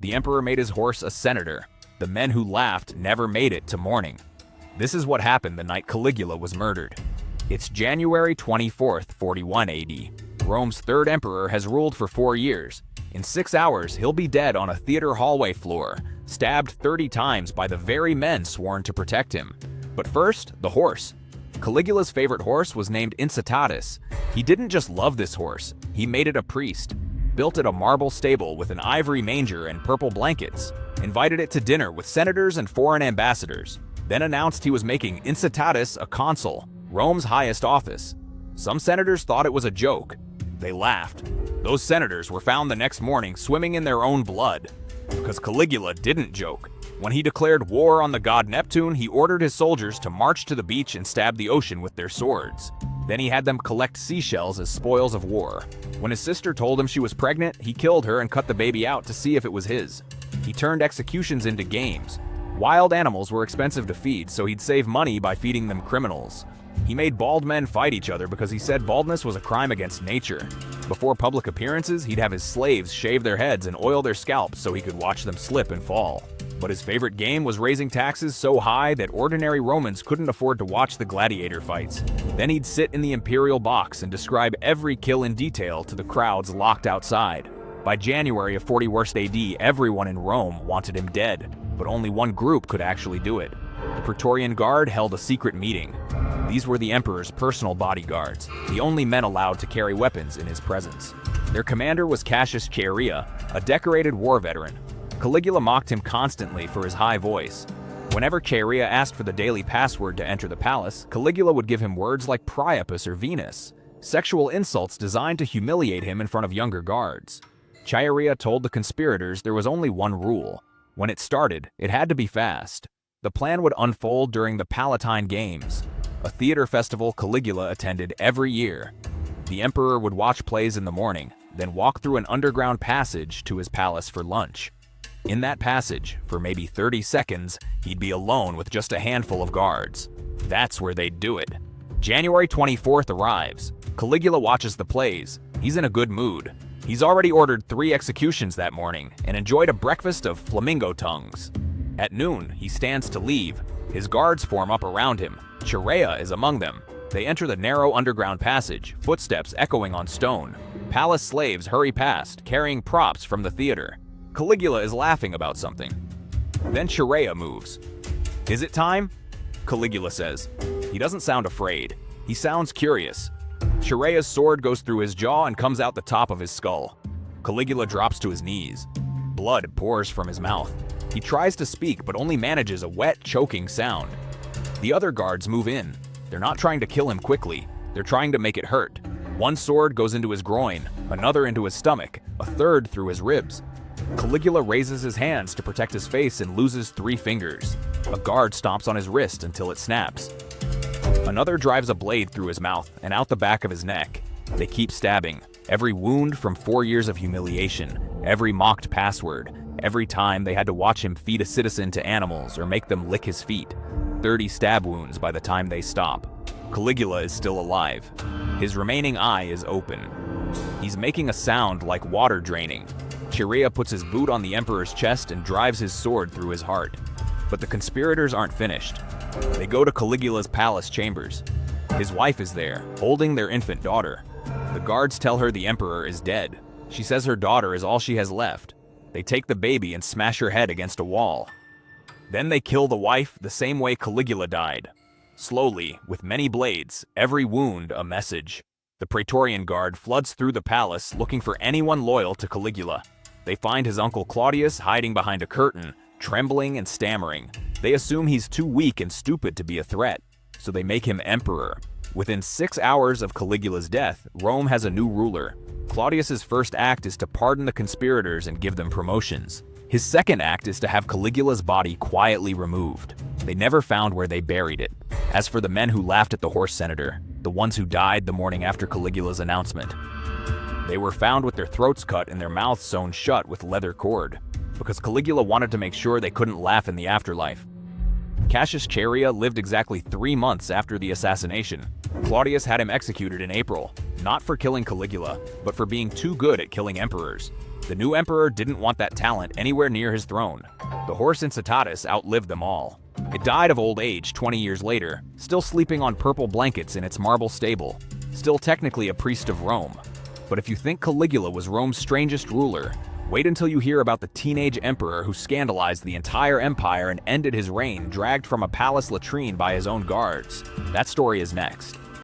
The emperor made his horse a senator. The men who laughed never made it to mourning. This is what happened the night Caligula was murdered. It's January 24th, 41 AD. Rome's third emperor has ruled for 4 years. In 6 hours, he'll be dead on a theater hallway floor, stabbed 30 times by the very men sworn to protect him. But first, the horse. Caligula's favorite horse was named Incitatus. He didn't just love this horse, he made it a priest. Built it a marble stable with an ivory manger and purple blankets. Invited it to dinner with senators and foreign ambassadors. Then announced he was making Incitatus a consul, Rome's highest office. Some senators thought it was a joke. They laughed. Those senators were found the next morning swimming in their own blood. Because Caligula didn't joke. When he declared war on the god Neptune, he ordered his soldiers to march to the beach and stab the ocean with their swords. Then he had them collect seashells as spoils of war. When his sister told him she was pregnant, he killed her and cut the baby out to see if it was his. He turned executions into games. Wild animals were expensive to feed, so he'd save money by feeding them criminals. He made bald men fight each other because he said baldness was a crime against nature. Before public appearances, he'd have his slaves shave their heads and oil their scalps so he could watch them slip and fall. But his favorite game was raising taxes so high that ordinary Romans couldn't afford to watch the gladiator fights. Then he'd sit in the imperial box and describe every kill in detail to the crowds locked outside. By January of 41st AD, everyone in Rome wanted him dead, but only one group could actually do it. The Praetorian Guard held a secret meeting. These were the emperor's personal bodyguards, the only men allowed to carry weapons in his presence. Their commander was Cassius Chaerea, a decorated war veteran. Caligula mocked him constantly for his high voice. Whenever Chaerea asked for the daily password to enter the palace, Caligula would give him words like Priapus or Venus, sexual insults designed to humiliate him in front of younger guards. Chaerea told the conspirators there was only one rule. When it started, it had to be fast. The plan would unfold during the Palatine Games, a theater festival Caligula attended every year. The emperor would watch plays in the morning, then walk through an underground passage to his palace for lunch. In that passage, for maybe 30 seconds, he'd be alone with just a handful of guards. That's where they'd do it. January 24th arrives. Caligula watches the plays. He's in a good mood. He's already ordered 3 executions that morning and enjoyed a breakfast of flamingo tongues. At noon, he stands to leave. His guards form up around him. Chaerea is among them. They enter the narrow underground passage, footsteps echoing on stone. Palace slaves hurry past, carrying props from the theater. Caligula is laughing about something. Then Chaerea moves. "Is it time?" Caligula says. He doesn't sound afraid. He sounds curious. Chaerea's sword goes through his jaw and comes out the top of his skull. Caligula drops to his knees. Blood pours from his mouth. He tries to speak, but only manages a wet, choking sound. The other guards move in. They're not trying to kill him quickly. They're trying to make it hurt. One sword goes into his groin, another into his stomach, a third through his ribs. Caligula raises his hands to protect his face and loses 3 fingers. A guard stomps on his wrist until it snaps. Another drives a blade through his mouth and out the back of his neck. They keep stabbing. Every wound from 4 years of humiliation, every mocked password, every time they had to watch him feed a citizen to animals or make them lick his feet. 30 stab wounds by the time they stop. Caligula is still alive. His remaining eye is open. He's making a sound like water draining. Chaerea puts his boot on the emperor's chest and drives his sword through his heart. But the conspirators aren't finished. They go to Caligula's palace chambers. His wife is there, holding their infant daughter. The guards tell her the emperor is dead. She says her daughter is all she has left. They take the baby and smash her head against a wall. Then they kill the wife the same way Caligula died. Slowly, with many blades, every wound a message. The Praetorian Guard floods through the palace looking for anyone loyal to Caligula. They find his uncle Claudius hiding behind a curtain, trembling and stammering. They assume he's too weak and stupid to be a threat, so they make him emperor. Within 6 hours of Caligula's death, Rome has a new ruler. Claudius's first act is to pardon the conspirators and give them promotions. His second act is to have Caligula's body quietly removed. They never found where they buried it. As for the men who laughed at the horse senator, the ones who died the morning after Caligula's announcement, they were found with their throats cut and their mouths sewn shut with leather cord, because Caligula wanted to make sure they couldn't laugh in the afterlife. Cassius Chaerea lived exactly 3 months after the assassination. Claudius had him executed in April. not for killing Caligula, but for being too good at killing emperors. The new emperor didn't want that talent anywhere near his throne. The horse Incitatus outlived them all. It died of old age 20 years later, still sleeping on purple blankets in its marble stable, still technically a priest of Rome. But if you think Caligula was Rome's strangest ruler, wait until you hear about the teenage emperor who scandalized the entire empire and ended his reign dragged from a palace latrine by his own guards. That story is next.